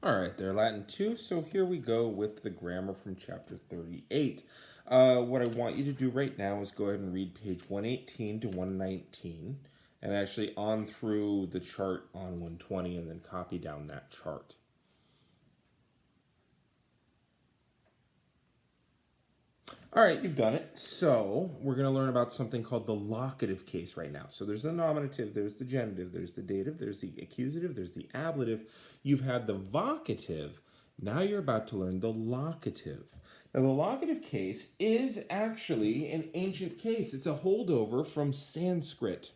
All right, they're Latin 2, so here we go with the grammar from chapter 38. What I want you to do right now is go ahead and read page 118 to 119, and actually on through the chart on 120, and then copy down that chart. All right, you've done it. So we're going to learn about something called the locative case right now. So there's the nominative, there's the genitive, there's the dative, there's the accusative, there's the ablative. You've had the vocative. Now you're about to learn the locative. Now the locative case is actually an ancient case. It's a holdover from Sanskrit.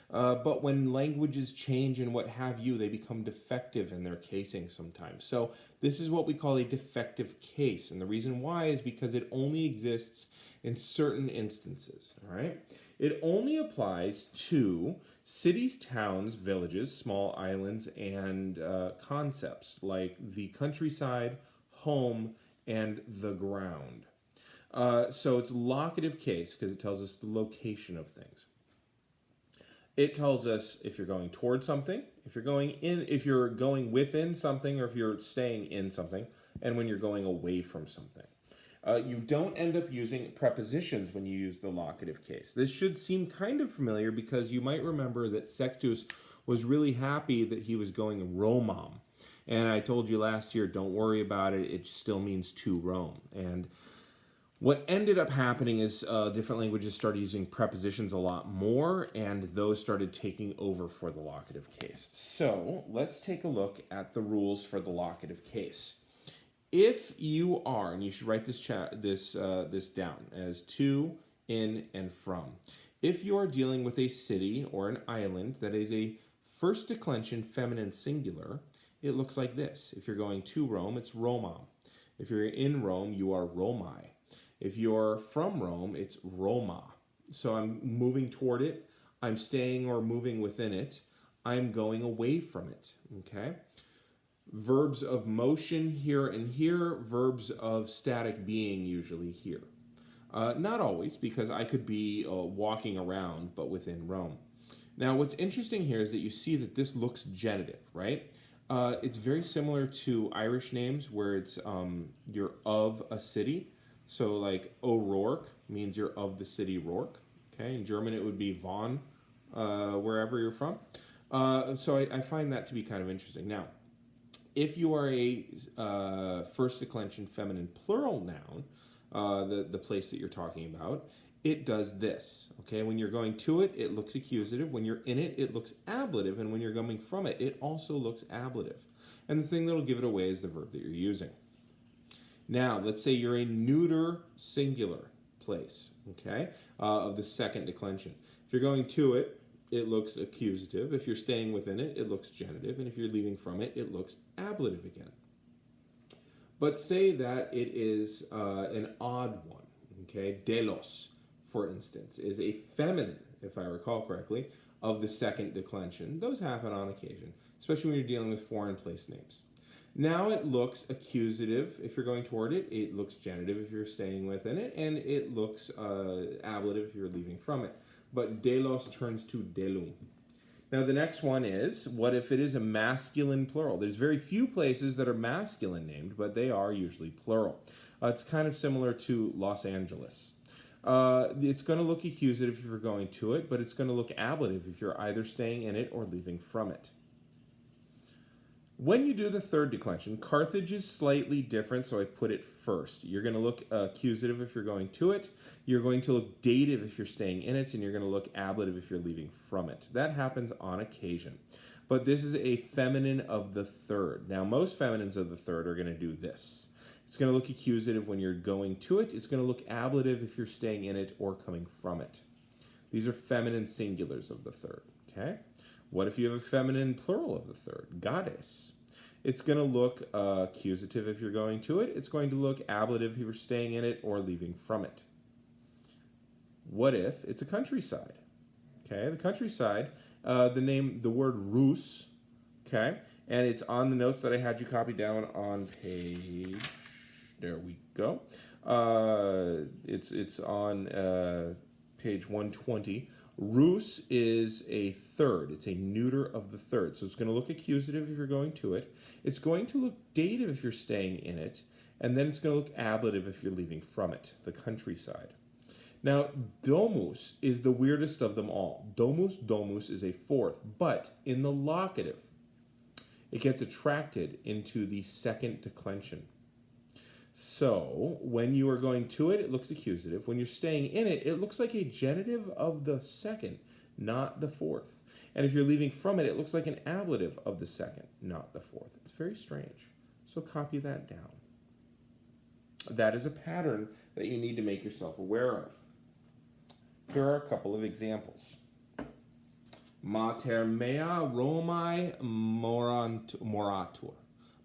But when languages change and what have you, they become defective in their casing sometimes. So this is what we call a defective case. And the reason why is because it only exists in certain instances, all right? It only applies to cities, towns, villages, small islands, and concepts like the countryside, home, and the ground. So it's a locative case because it tells us the location of things. It tells us if you're going towards something, if you're going within something, or if you're staying in something, and when you're going away from something. You don't end up using prepositions when you use the locative case. This should seem kind of familiar because you might remember that Sextus was really happy that he was going Romam. And I told you last year, don't worry about it, it still means to roam. And what ended up happening is different languages started using prepositions a lot more, and those started taking over for the locative case. So let's take a look at the rules for the locative case. If you are, and you should write this down as to, in, and from. If you are dealing with a city or an island that is a first declension feminine singular, it looks like this. If you're going to Rome, it's Romam. If you're in Rome, you are Romai. If you're from Rome, it's Roma. So I'm moving toward it. I'm staying or moving within it. I'm going away from it, okay? Verbs of motion here and here. Verbs of static being usually here. Not always, because I could be walking around, but within Rome. Now, what's interesting here is that you see that this looks genitive, right? It's very similar to Irish names where it's you're of a city. So like O'Rourke means you're of the city Rourke. Okay, in German it would be von, wherever you're from. So I find that to be kind of interesting. Now, if you are a first declension feminine plural noun, the place that you're talking about, it does this. Okay, when you're going to it, it looks accusative. When you're in it, it looks ablative. And when you're coming from it, it also looks ablative. And the thing that'll give it away is the verb that you're using. Now, let's say you're a neuter singular place, okay, of the second declension. If you're going to it, it looks accusative. If you're staying within it, it looks genitive. And if you're leaving from it, it looks ablative again. But say that it is an odd one, okay? Delos, for instance, is a feminine, if I recall correctly, of the second declension. Those happen on occasion, especially when you're dealing with foreign place names. Now it looks accusative if you're going toward it. It looks genitive if you're staying within it. And it looks ablative if you're leaving from it. But delos turns to delum. Now the next one is, what if it is a masculine plural? There's very few places that are masculine named, but they are usually plural. It's kind of similar to Los Angeles. It's going to look accusative if you're going to it, but it's going to look ablative if you're either staying in it or leaving from it. When you do the third declension, Carthage is slightly different, so I put it first. You're going to look accusative if you're going to it. You're going to look dative if you're staying in it, and you're going to look ablative if you're leaving from it. That happens on occasion. But this is a feminine of the third. Now, most feminines of the third are going to do this. It's going to look accusative when you're going to it. It's going to look ablative if you're staying in it or coming from it. These are feminine singulars of the third, okay? What if you have a feminine plural of the third? Goddess. It's going to look accusative if you're going to it. It's going to look ablative if you're staying in it or leaving from it. What if it's a countryside? Okay, the countryside, the word Rus, okay, and it's on the notes that I had you copy down on page, there we go. It's on page 120 Rus is a third. It's a neuter of the third. So it's going to look accusative if you're going to it. It's going to look dative if you're staying in it. And then it's going to look ablative if you're leaving from it, the countryside. Now, domus is the weirdest of them all. Domus is a fourth. But in the locative, it gets attracted into the second declension. So when you are going to it, it looks accusative. When you're staying in it, it looks like a genitive of the second, not the fourth. And if you're leaving from it, it looks like an ablative of the second, not the fourth. It's very strange. So copy that down. That is a pattern that you need to make yourself aware of. Here are a couple of examples. Mater mea Romae moratur.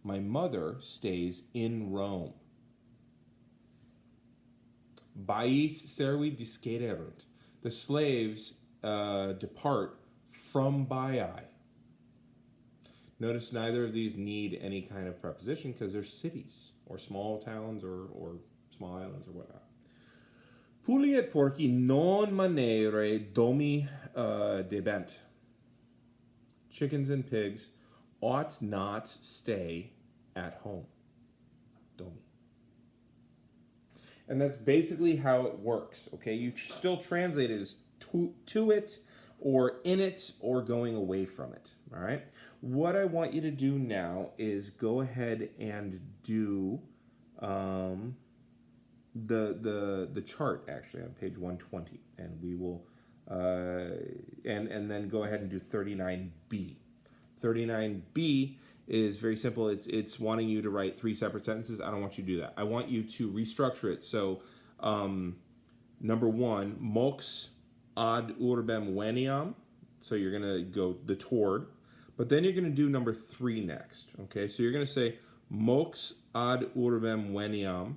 My mother stays in Rome. Bais servi discederunt. The slaves depart from Baiae. Notice neither of these need any kind of preposition because they're cities or small towns or small islands or whatnot. Puli et porci non manere domi debent. Chickens and pigs ought not stay at home. Domi. And that's basically how it works, okay? You still translate it as to it, or in it, or going away from it, all right? What I want you to do now is go ahead and do the chart, actually, on page 120, and we will, and then go ahead and do 39B. 39B is very simple. It's wanting you to write 3 separate sentences. I don't want you to do that. I want you to restructure it. So, number 1, mox ad urbem veniam. So you're going to go the toward. But then you're going to do number 3 next. Okay, so you're going to say mox ad urbem veniam.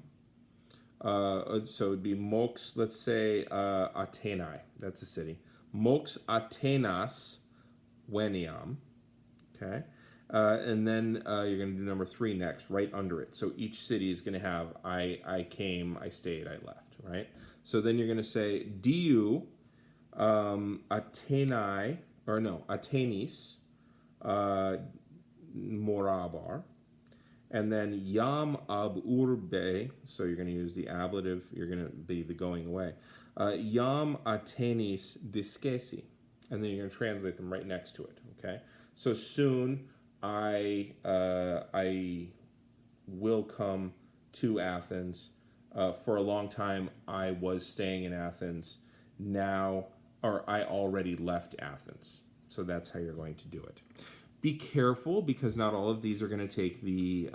So it'd be mox, let's say, Athenai. That's a city. Mox Athenās veniam. Okay. And then you're going to do number 3 next, right under it. So each city is going to have I came, I stayed, I left, right? So then you're going to say Diu Athenai, or no, Athenīs morabar. And then Iam ab urbe, so you're going to use the ablative, you're going to be the going away. Iam Athenīs discessi. And then you're going to translate them right next to it, okay? So soon I will come to Athens. For a long time, I was staying in Athens. Now, or I already left Athens. So that's how you're going to do it. Be careful because not all of these are going to take the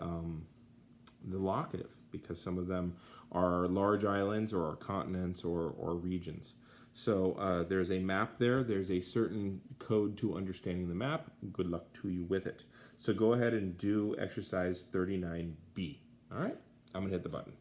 locative because some of them are large islands or continents or regions. So there's a map there. There's a certain code to understanding the map. Good luck to you with it. So go ahead and do exercise 39B. All right? I'm going to hit the button.